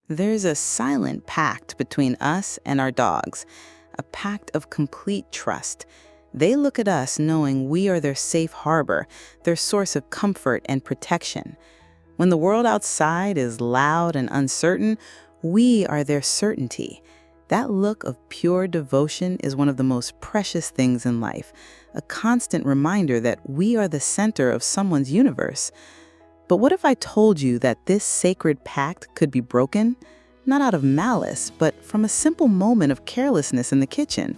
There's a silent pact between us and our dogs, a pact of complete trust. They look at us knowing we are their safe harbor, their source of comfort and protection. When the world outside is loud and uncertain, we are their certainty. That look of pure devotion is one of the most precious things in life, a constant reminder that we are the center of someone's universe. But what if I told you that this sacred pact could be broken? Not out of malice, but from a simple moment of carelessness in the kitchen.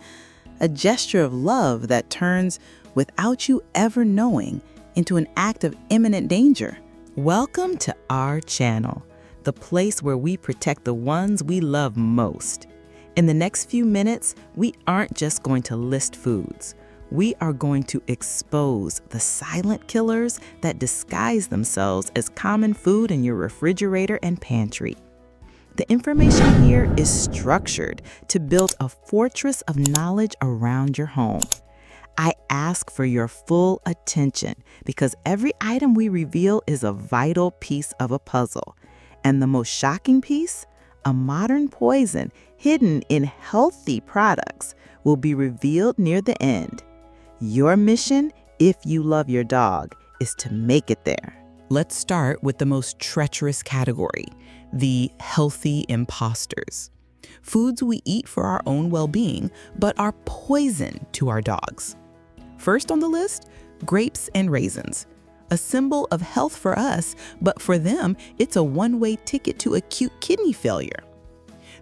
A gesture of love that turns, without you ever knowing, into an act of imminent danger. Welcome to our channel, the place where we protect the ones we love most. In the next few minutes, we aren't just going to list foods. We are going to expose the silent killers that disguise themselves as common food in your refrigerator and pantry. The information here is structured to build a fortress of knowledge around your home. I ask for your full attention because every item we reveal is a vital piece of a puzzle. And the most shocking piece, a modern poison hidden in healthy products, will be revealed near the end. Your mission, if you love your dog, is to make it there. Let's start with the most treacherous category, the healthy imposters. Foods we eat for our own well-being, but are poison to our dogs. First on the list, grapes and raisins. A symbol of health for us, but for them, it's a one-way ticket to acute kidney failure.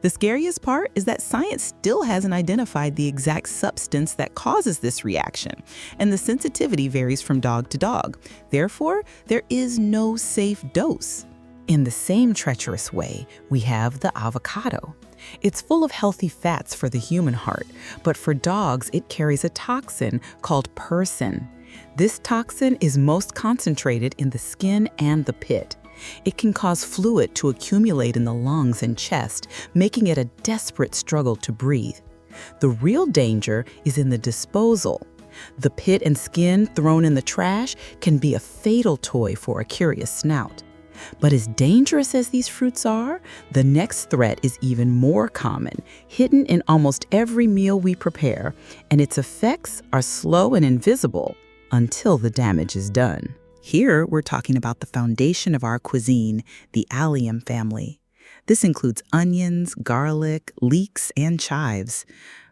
The scariest part is that science still hasn't identified the exact substance that causes this reaction, and the sensitivity varies from dog to dog. Therefore, there is no safe dose. In the same treacherous way, we have the avocado. It's full of healthy fats for the human heart, but for dogs, it carries a toxin called persin. This toxin is most concentrated in the skin and the pit. It can cause fluid to accumulate in the lungs and chest, making it a desperate struggle to breathe. The real danger is in the disposal. The pit and skin thrown in the trash can be a fatal toy for a curious snout. But as dangerous as these fruits are, the next threat is even more common, hidden in almost every meal we prepare, and its effects are slow and invisible until the damage is done. Here, we're talking about the foundation of our cuisine, the allium family. This includes onions, garlic, leeks, and chives.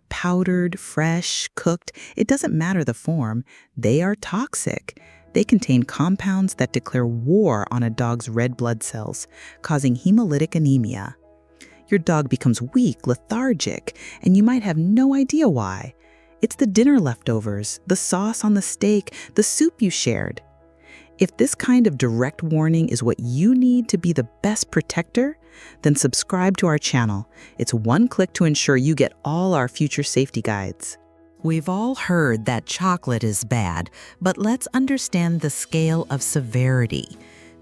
Powdered, fresh, cooked, it doesn't matter the form, they are toxic. They contain compounds that declare war on a dog's red blood cells, causing hemolytic anemia. Your dog becomes weak, lethargic, and you might have no idea why. It's the dinner leftovers, the sauce on the steak, the soup you shared. If this kind of direct warning is what you need to be the best protector, then subscribe to our channel. It's one click to ensure you get all our future safety guides. We've all heard that chocolate is bad, but let's understand the scale of severity.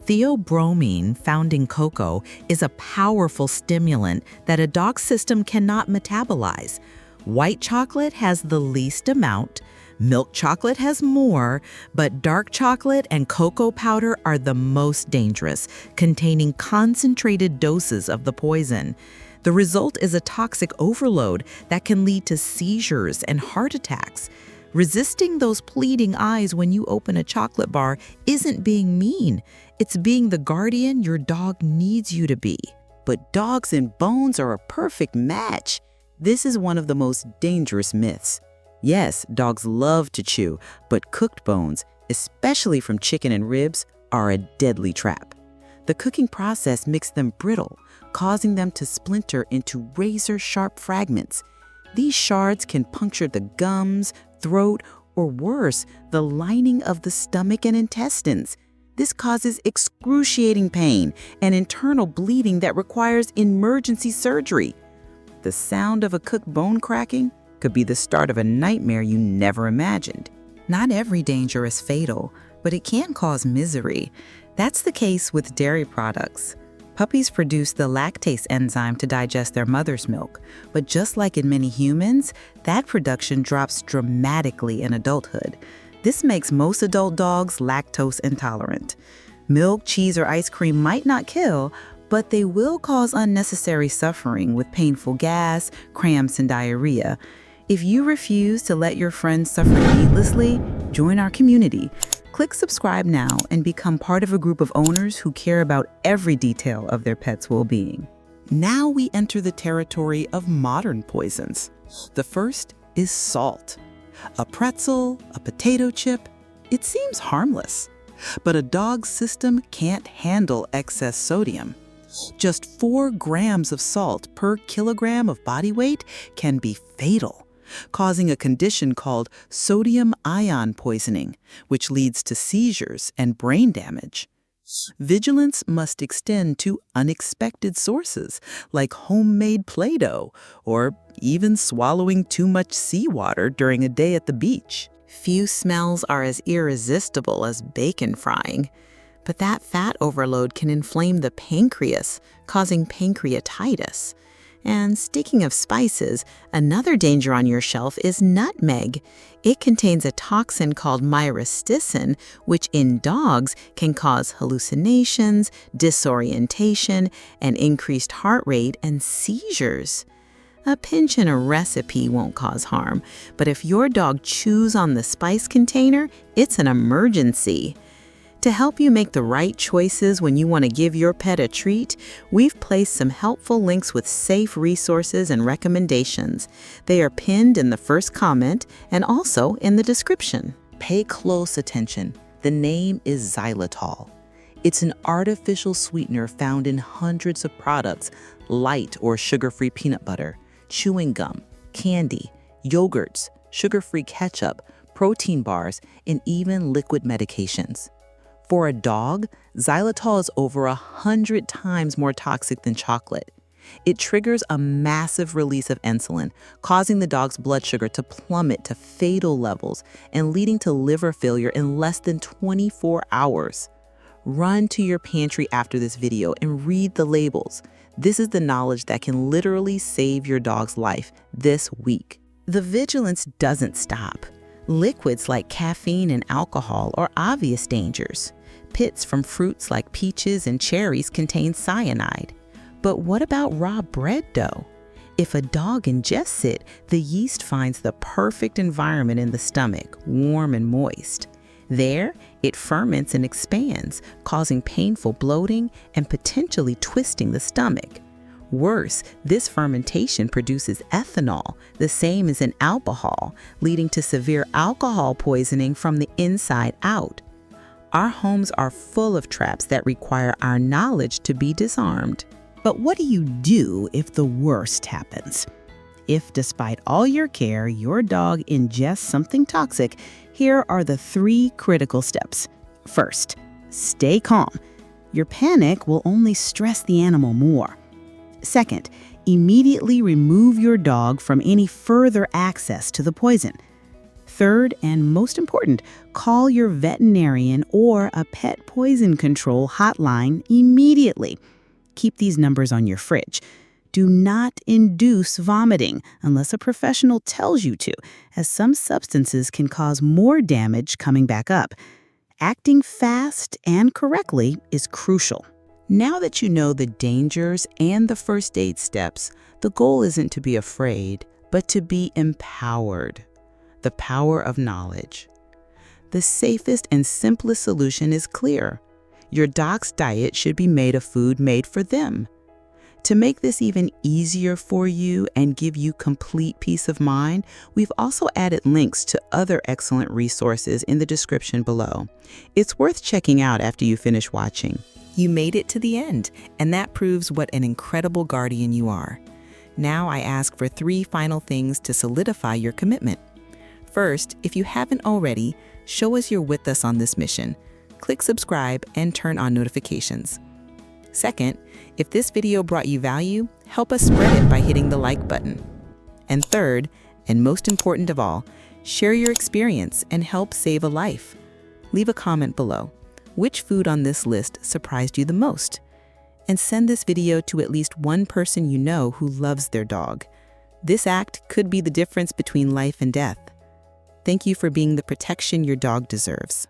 Theobromine, found in cocoa, is a powerful stimulant that a dog's system cannot metabolize. White chocolate has the least amount, milk chocolate has more, but dark chocolate and cocoa powder are the most dangerous, containing concentrated doses of the poison. The result is a toxic overload that can lead to seizures and heart attacks. Resisting those pleading eyes when you open a chocolate bar isn't being mean. It's being the guardian your dog needs you to be. But dogs and bones are a perfect match. This is one of the most dangerous myths. Yes, dogs love to chew, but cooked bones, especially from chicken and ribs, are a deadly trap. The cooking process makes them brittle, causing them to splinter into razor-sharp fragments. These shards can puncture the gums, throat, or worse, the lining of the stomach and intestines. This causes excruciating pain and internal bleeding that requires emergency surgery. The sound of a cooked bone cracking could be the start of a nightmare you never imagined. Not every danger is fatal, but it can cause misery. That's the case with dairy products. Puppies produce the lactase enzyme to digest their mother's milk, but just like in many humans, that production drops dramatically in adulthood. This makes most adult dogs lactose intolerant. Milk, cheese, or ice cream might not kill, but they will cause unnecessary suffering with painful gas, cramps, and diarrhea. If you refuse to let your friends suffer needlessly, join our community. Click subscribe now and become part of a group of owners who care about every detail of their pet's well-being. Now we enter the territory of modern poisons. The first is salt. A pretzel, a potato chip, it seems harmless. But a dog's system can't handle excess sodium. Just 4 grams of salt per kilogram of body weight can be fatal, causing a condition called sodium ion poisoning, which leads to seizures and brain damage. Vigilance must extend to unexpected sources like homemade Play-Doh or even swallowing too much seawater during a day at the beach. Few smells are as irresistible as bacon frying, but that fat overload can inflame the pancreas, causing pancreatitis. And speaking of spices, another danger on your shelf is nutmeg. It contains a toxin called myristicin, which in dogs can cause hallucinations, disorientation, and increased heart rate and seizures. A pinch in a recipe won't cause harm, but if your dog chews on the spice container, it's an emergency. To help you make the right choices when you want to give your pet a treat, we've placed some helpful links with safe resources and recommendations. They are pinned in the first comment and also in the description. Pay close attention. The name is xylitol. It's an artificial sweetener found in hundreds of products: light or sugar-free peanut butter, chewing gum, candy, yogurts, sugar-free ketchup, protein bars, and even liquid medications. For a dog, xylitol is over 100 times more toxic than chocolate. It triggers a massive release of insulin, causing the dog's blood sugar to plummet to fatal levels and leading to liver failure in less than 24 hours. Run to your pantry after this video and read the labels. This is the knowledge that can literally save your dog's life this week. The vigilance doesn't stop. Liquids like caffeine and alcohol are obvious dangers. Pits from fruits like peaches and cherries contain cyanide. But what about raw bread dough? If a dog ingests it, the yeast finds the perfect environment in the stomach, warm and moist. There, it ferments and expands, causing painful bloating and potentially twisting the stomach. Worse, this fermentation produces ethanol, the same as in alcohol, leading to severe alcohol poisoning from the inside out. Our homes are full of traps that require our knowledge to be disarmed. But what do you do if the worst happens? If, despite all your care, your dog ingests something toxic, here are the 3 critical steps. First, stay calm. Your panic will only stress the animal more. Second, immediately remove your dog from any further access to the poison. Third, and most important, call your veterinarian or a pet poison control hotline immediately. Keep these numbers on your fridge. Do not induce vomiting unless a professional tells you to, as some substances can cause more damage coming back up. Acting fast and correctly is crucial. Now that you know the dangers and the first aid steps, the goal isn't to be afraid, but to be empowered. The power of knowledge. The safest and simplest solution is clear. Your dog's diet should be made of food made for them. To make this even easier for you and give you complete peace of mind, we've also added links to other excellent resources in the description below. It's worth checking out after you finish watching. You made it to the end, and that proves what an incredible guardian you are. Now I ask for 3 final things to solidify your commitment. First, if you haven't already, show us you're with us on this mission. Click subscribe and turn on notifications. Second, if this video brought you value, help us spread it by hitting the like button. And third, and most important of all, share your experience and help save a life. Leave a comment below. Which food on this list surprised you the most? And send this video to at least one person you know who loves their dog. This act could be the difference between life and death. Thank you for being the protection your dog deserves.